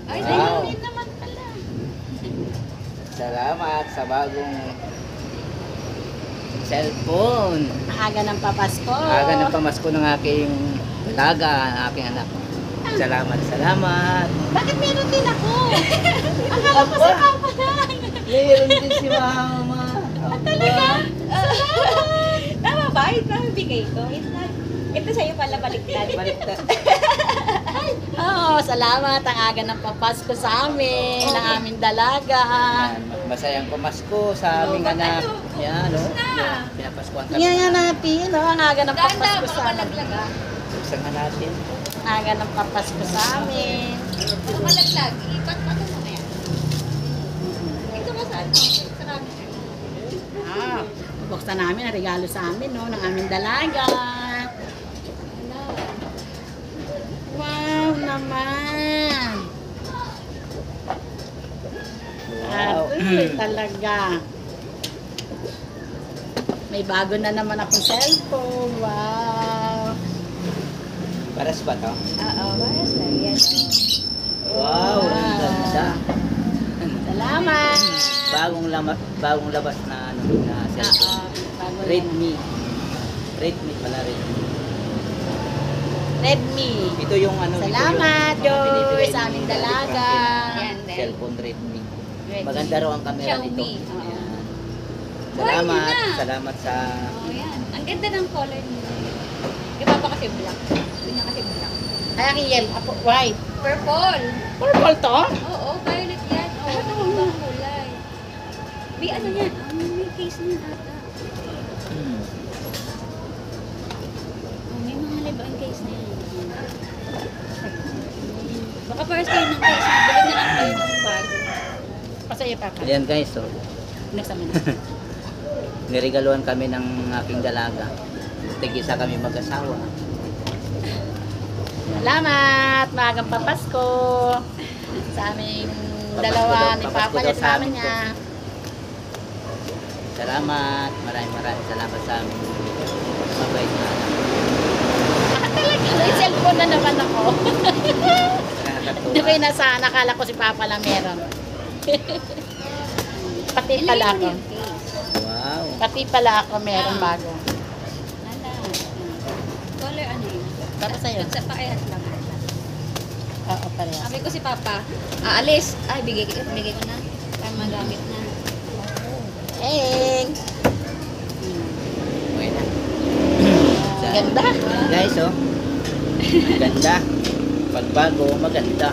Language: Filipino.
Ay, Wow. yun naman pala. Salamat sa bagong cellphone. Aga ng papasko. Aga ng pamasko ng aking dalaga, ng aking anak. Salamat, salamat. Bakit meron din ako? Akala ko si Papa lang. Meron din si Mama. Talaga? Tama ba? Ito ang bigay ko. Ito sa'yo pala baliktad. Baliktad. Oo, salamat. Ang aga ng papasko sa amin, ng aming dalaga. Yan, masayang pamasko sa aming anak. Yan, no? Yan, pinapaskuhan kami. Yan natin, no? Ang aga ng papasko sa amin. Buksan nga natin. Aga ng papasko sa amin. Malaglag, ipat pa ito mamaya. Ito ba saan? Sarami. Ah, buksan namin ang regalo sa amin, no? Ng aming dalaga. Wow naman. Wow. Talaga. May bago na naman akong cellphone. Wow. Paras ba to? Oo, maras na yan. Wow, ang ganda. Salamat. Bagong labas na ano na cellphone. Bago Redmi. Redmi pala, Redmi. Redmi. Ito yung ano. Salamat, ito yung mga Joy, binibigay sa ni aming Daddy dalaga. Frankie. Yan din. Cellphone Redmi. Redmi. Maganda raw ang camera Xiaomi. nito. Oo. Ayan. Why Salamat, na? salamat sa Oh, yan. Ang ganda ng color niya. Iba pa kasi black. Yun na kasi black. Ay, aking yellow. White. Purple. Purple to? Oo, violet yan. Oo, ibang kulay. May ano yan? May case niyan ata. Oh, may mga liba ang case na yan. Baka first time ng case. Bili na lang kayo ng bago. Pasaya pa pa. Ayan guys, so Next naman. niregaluhan kami ng aking dalaga. Tig-isa kami mag-asawa. Salamat. Magang papasko. Sa aming dalawa ni Papasko Papa daw niya sa sa amin amin niya. Salamat, maraming salamat sa aming mabait na anak. Talaga. May cellphone na naman ako. Nakakatuwa. Hindi ko inasaan. Nakala ko si Papa lang meron. Pati pala ako. Yung case. Wow. Pati pala ako meron bago. Ala. Color ano yun? Para sa'yo. Sa paayat lang. Oo, parehas. Sabi ko si Papa, aalis. Ay, bigay ko na. Para magamit na. Hey! Okay na. Ganda. Guys, oh. Maganda. Pagbago, maganda.